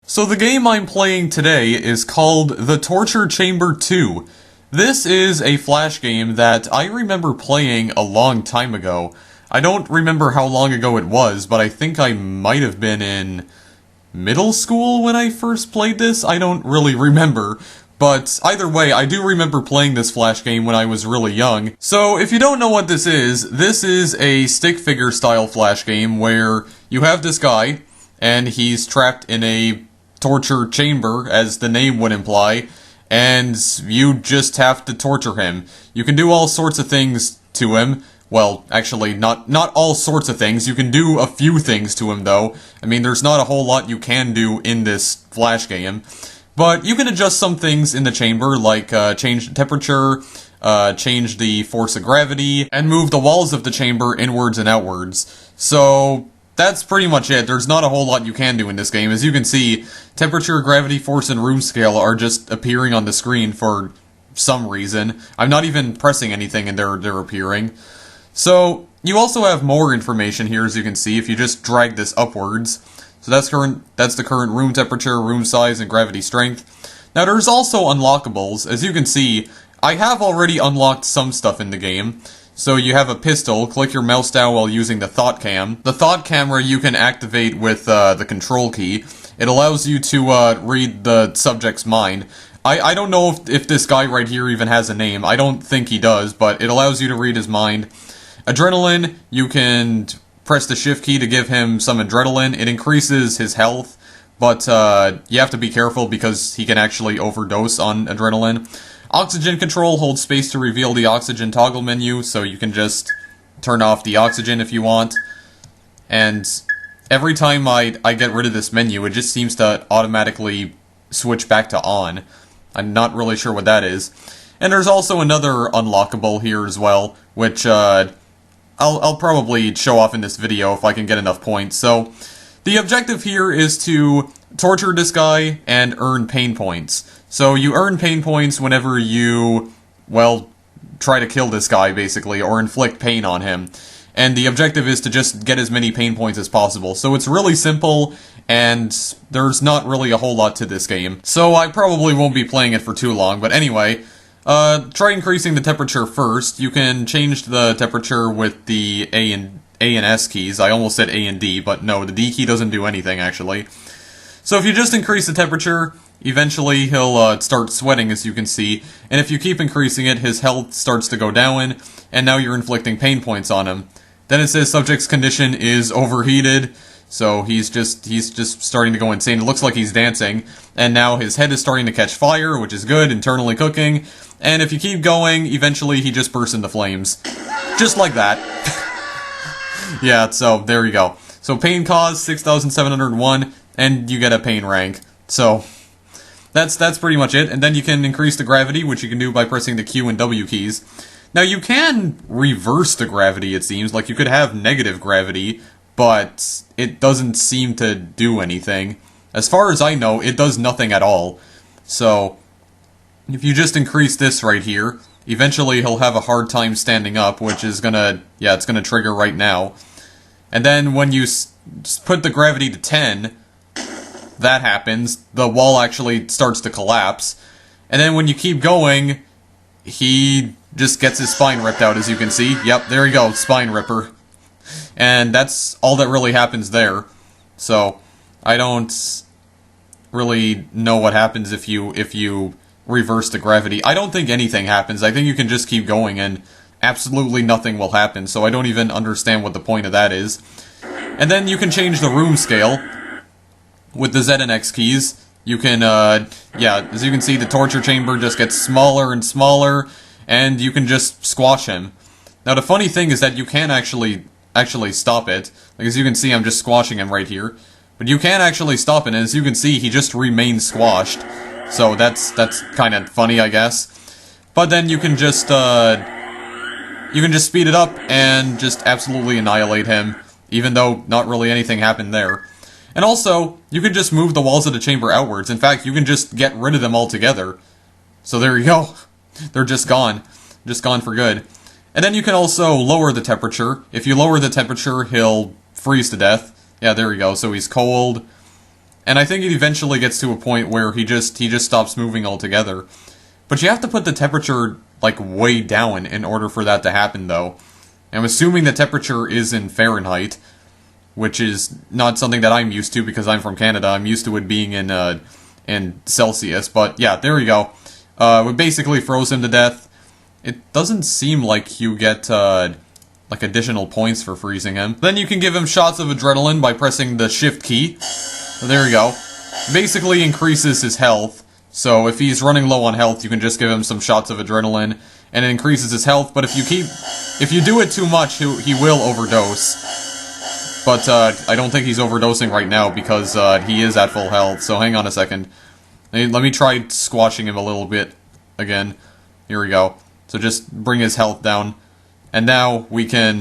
So the game I'm playing today is called The Torture Chamber 2. This is a Flash game that I remember playing a long time ago. I don't remember how long ago it was, but I think I might have been in middle school when I first played this. I don't really remember. But either way, I do remember playing this Flash game when I was really young. So if you don't know what this is a stick figure style Flash game where you have this guy, and he's trapped in a torture chamber, as the name would imply, and you just have to torture him. You can do all sorts of things to him. Well, actually, not all sorts of things. You can do a few things to him, though. I mean, there's not a whole lot you can do in this Flash game. But you can adjust some things in the chamber, like change the temperature, change the force of gravity, and move the walls of the chamber inwards and outwards. So that's pretty much it. There's not a whole lot you can do in this game. As you can see, temperature, gravity, force, and room scale are just appearing on the screen for some reason. I'm not even pressing anything and they're appearing. So you also have more information here, as you can see, if you just drag this upwards. So that's the current room temperature, room size, and gravity strength. Now there's also unlockables. As you can see, I have already unlocked some stuff in the game. So you have a pistol, click your mouse down while using the thought cam. The thought camera you can activate with the control key. It allows you to read the subject's mind. I don't know if this guy right here even has a name. I don't think he does, but it allows you to read his mind. Adrenaline, you can press the shift key to give him some adrenaline. It increases his health, but you have to be careful because he can actually overdose on adrenaline. Oxygen control, hold space to reveal the oxygen toggle menu, so you can just turn off the oxygen if you want. And every time I get rid of this menu, it just seems to automatically switch back to on. I'm not really sure what that is. And there's also another unlockable here as well, which I'll probably show off in this video if I can get enough points. So the objective here is to torture this guy and earn pain points. So you earn pain points whenever you, well, try to kill this guy, basically, or inflict pain on him. And the objective is to just get as many pain points as possible. So it's really simple, and there's not really a whole lot to this game. So I probably won't be playing it for too long, but anyway, try increasing the temperature first. You can change the temperature with the A and S keys. I almost said A and D, but no, the D key doesn't do anything, actually. So if you just increase the temperature, eventually he'll start sweating, as you can see, and if you keep increasing it, his health starts to go down, and now you're inflicting pain points on him. Then it says subject's condition is overheated, so he's just starting to go insane. It looks like he's dancing, and now his head is starting to catch fire, which is good, internally cooking, and if you keep going, eventually he just bursts into flames. Just like that. Yeah, so there you go. So pain cause, 6,701, and you get a pain rank. So that's pretty much it, and then you can increase the gravity, which you can do by pressing the Q and W keys. Now you can reverse the gravity, it seems, like you could have negative gravity, but it doesn't seem to do anything. As far as I know, it does nothing at all. So if you just increase this right here, eventually he'll have a hard time standing up, which is gonna, yeah, it's gonna trigger right now. And then when you put the gravity to 10, that happens, the wall actually starts to collapse, and then when you keep going, he just gets his spine ripped out, as you can see. Yep, there you go, spine ripper. And that's all that really happens there. So, I don't really know what happens if you reverse the gravity. I don't think anything happens. I think you can just keep going and absolutely nothing will happen, so I don't even understand what the point of that is. And then you can change the room scale with the Z and X keys. You can, yeah, as you can see, the torture chamber just gets smaller and smaller, and you can just squash him. Now, the funny thing is that you can actually stop it. Like, as you can see, I'm just squashing him right here. But you can actually stop it, and as you can see, he just remains squashed. So that's kind of funny, I guess. But then you can just speed it up and just absolutely annihilate him, even though not really anything happened there. And also, you can just move the walls of the chamber outwards. In fact, you can just get rid of them altogether. So there you go. They're just gone. Just gone for good. And then you can also lower the temperature. If you lower the temperature, he'll freeze to death. Yeah, there we go. So he's cold. And I think it eventually gets to a point where he just stops moving altogether. But you have to put the temperature, like, way down in order for that to happen, though. I'm assuming the temperature is in Fahrenheit, which is not something that I'm used to because I'm from Canada. I'm used to it being in Celsius. But yeah, there we go. We basically froze him to death. It doesn't seem like you get like additional points for freezing him. Then you can give him shots of adrenaline by pressing the shift key. So there you go. Basically increases his health. So if he's running low on health, you can just give him some shots of adrenaline, and it increases his health. But if you do it too much, he will overdose. But I don't think he's overdosing right now because he is at full health. So hang on a second. Let me try squashing him a little bit again. Here we go. So just bring his health down. And now we can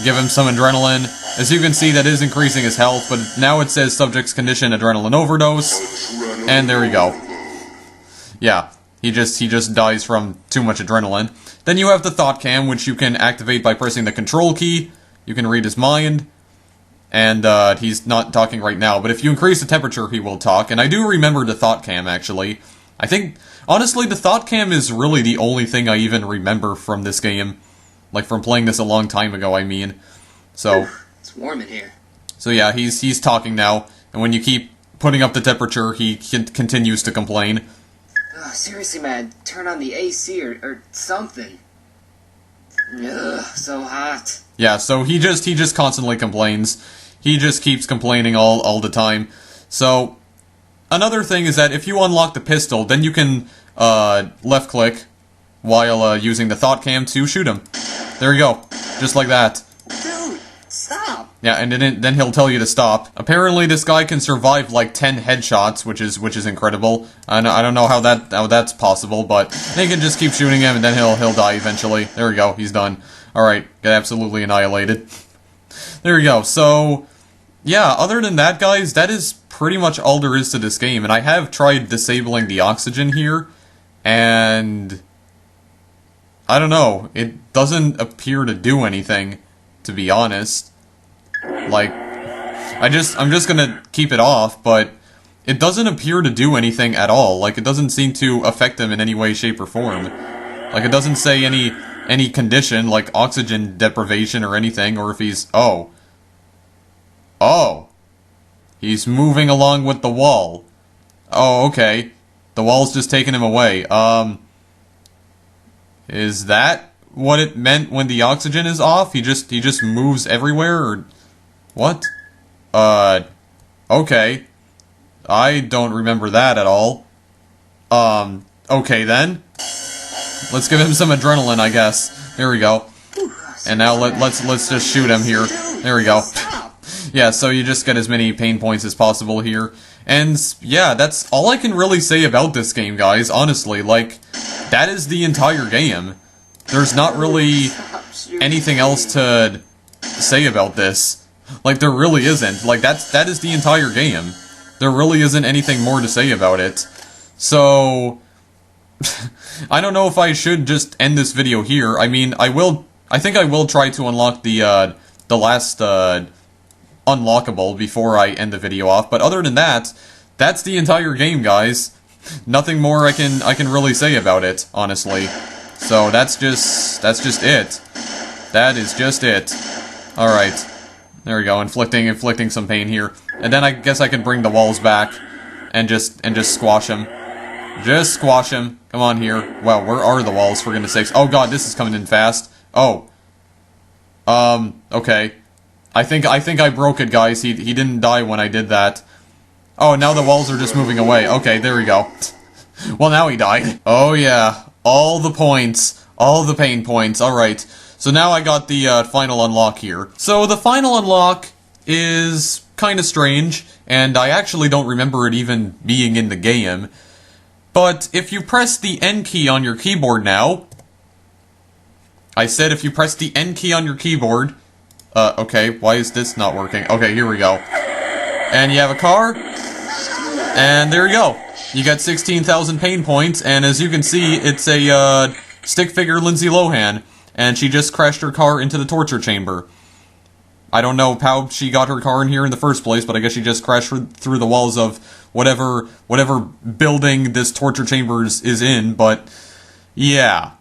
give him some adrenaline. As you can see, that is increasing his health, but now it says subject's condition adrenaline overdose. And there we go. Yeah, he just dies from too much adrenaline. Then you have the thought cam, which you can activate by pressing the control key. You can read his mind. And he's not talking right now, but if you increase the temperature, he will talk. And I do remember the thought cam, actually. I think, honestly, the thought cam is really the only thing I even remember from this game. Like, from playing this a long time ago, I mean. So, it's warm in here. So yeah, he's talking now, and when you keep putting up the temperature, he continues to complain. Ugh, seriously, man, turn on the AC or something. Ugh, so hot. Yeah, so he just constantly complains. He just keeps complaining all the time. So, another thing is that if you unlock the pistol, then you can left-click while using the thought cam to shoot him. There you go. Just like that. Dude, stop! Yeah, and then he'll tell you to stop. Apparently, this guy can survive like 10 headshots, which is incredible. I don't know how that's possible, but they can just keep shooting him, and then he'll die eventually. There we go. He's done. All right, get absolutely annihilated. There we go. So, yeah. Other than that, guys, that is pretty much all there is to this game. And I have tried disabling the oxygen here, and I don't know. It doesn't appear to do anything, to be honest. Like, I'm just gonna keep it off, but it doesn't appear to do anything at all. Like, it doesn't seem to affect him in any way, shape, or form. Like, it doesn't say any condition, like oxygen deprivation or anything, or if he's... Oh. He's moving along with the wall. Oh, okay. The wall's just taking him away. Is that what it meant when the oxygen is off? He just moves everywhere, or what? Okay. I don't remember that at all. Okay then. Let's give him some adrenaline, I guess. There we go. And now let's just shoot him here. There we go. Yeah, so you just get as many pain points as possible here. And yeah, that's all I can really say about this game, guys, honestly. Like, that is the entire game. There's not really anything else to say about this. Like, there really isn't. Like, that is the entire game. There really isn't anything more to say about it. So, I don't know if I should just end this video here. I mean, I think I will try to unlock the last, unlockable before I end the video off, but other than that, that's the entire game, guys. Nothing more I can really say about it, honestly. So that's just it. That is just it. Alright. There we go, inflicting some pain here. And then I guess I can bring the walls back and just squash him. Just squash him. Come on here. Wow, where are the walls, for goodness sakes? Oh god, this is coming in fast. Oh. Okay. I think I broke it, guys. He didn't die when I did that. Oh, now the walls are just moving away. Okay, there we go. Well, now he died. Oh yeah, all the points, all the pain points. Alright, so now I got the final unlock here. So the final unlock is kind of strange, and I actually don't remember it even being in the game. But if you press the N key on your keyboard now... I said if you press the N key on your keyboard... okay, why is this not working? Okay, here we go. And you have a car, and there you go. You got 16,000 pain points, and as you can see, it's a, stick figure Lindsey Lohan, and she just crashed her car into the torture chamber. I don't know how she got her car in here in the first place, but I guess she just crashed through the walls of whatever building this torture chamber is in, but yeah.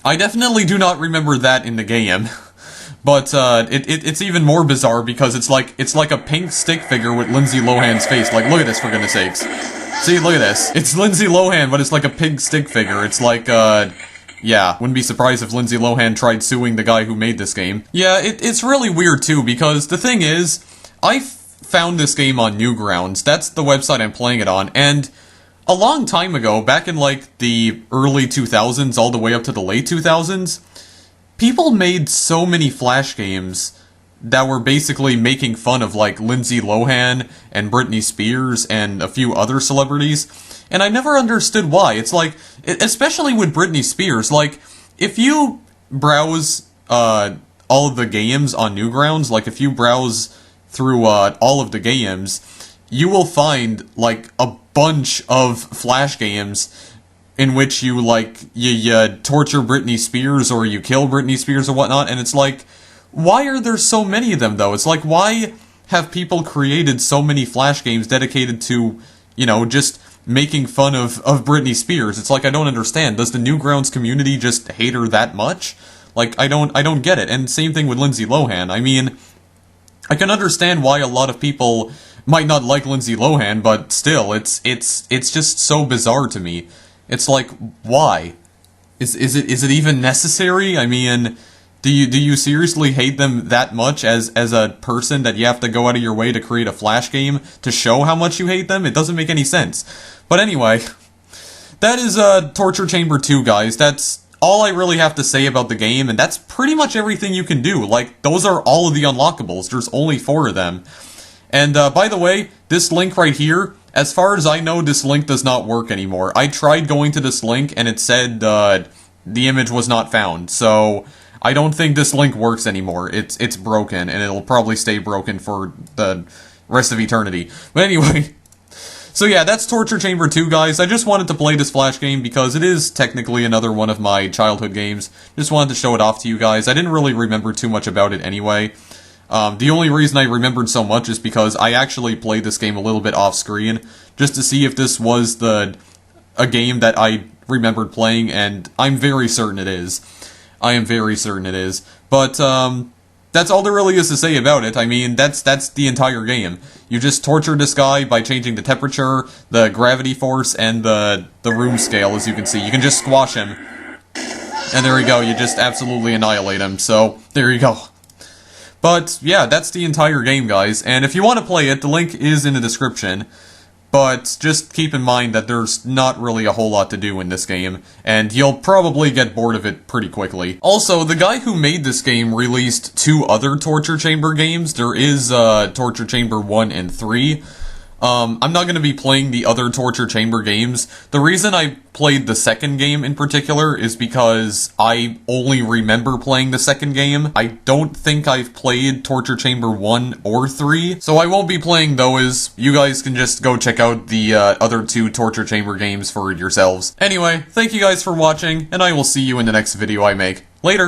I definitely do not remember that in the game. But it's even more bizarre because it's like a pink stick figure with Lindsey Lohan's face. Like, look at this, for goodness sakes. See, look at this. It's Lindsey Lohan, but it's like a pink stick figure. It's like, yeah, wouldn't be surprised if Lindsey Lohan tried suing the guy who made this game. Yeah, it's really weird too, because the thing is, I found this game on Newgrounds. That's the website I'm playing it on, and a long time ago, back in like the early 2000s all the way up to the late 2000s, people made so many Flash games that were basically making fun of, like, Lindsey Lohan and Britney Spears and a few other celebrities, and I never understood why. It's like, especially with Britney Spears, like, if you browse all of the games on Newgrounds, like, if you browse through all of the games, you will find, like, a bunch of Flash games in which you, like, you torture Britney Spears or you kill Britney Spears or whatnot, and it's like, why are there so many of them, though? It's like, why have people created so many Flash games dedicated to, you know, just making fun of Britney Spears? It's like, I don't understand. Does the Newgrounds community just hate her that much? Like, I don't get it. And same thing with Lindsey Lohan. I mean, I can understand why a lot of people might not like Lindsey Lohan, but still, it's just so bizarre to me. It's like, why? Is it even necessary? I mean, do you seriously hate them that much as a person that you have to go out of your way to create a Flash game to show how much you hate them? It doesn't make any sense. But anyway, that is Torture Chamber 2, guys. That's all I really have to say about the game, and that's pretty much everything you can do. Like, those are all of the unlockables. There's only 4 of them. And by the way, this link right here, as far as I know, this link does not work anymore. I tried going to this link, and it said the image was not found. So I don't think this link works anymore. It's broken, and it'll probably stay broken for the rest of eternity. But anyway, so yeah, that's Torture Chamber 2, guys. I just wanted to play this Flash game because it is technically another one of my childhood games. Just wanted to show it off to you guys. I didn't really remember too much about it anyway. The only reason I remembered so much is because I actually played this game a little bit off-screen, just to see if this was a game that I remembered playing, and I'm very certain it is. I am very certain it is. But, that's all there really is to say about it. I mean, that's the entire game. You just torture this guy by changing the temperature, the gravity force, and the room scale, as you can see. You can just squash him. And there you go, you just absolutely annihilate him, so there you go. But, yeah, that's the entire game, guys, and if you want to play it, the link is in the description, but just keep in mind that there's not really a whole lot to do in this game, and you'll probably get bored of it pretty quickly. Also, the guy who made this game released 2 other Torture Chamber games. There is, Torture Chamber 1 and 3. I'm not going to be playing the other Torture Chamber games. The reason I played the second game in particular is because I only remember playing the second game. I don't think I've played Torture Chamber 1 or 3, so I won't be playing those. You guys can just go check out the other 2 Torture Chamber games for yourselves. Anyway, thank you guys for watching, and I will see you in the next video I make. Later!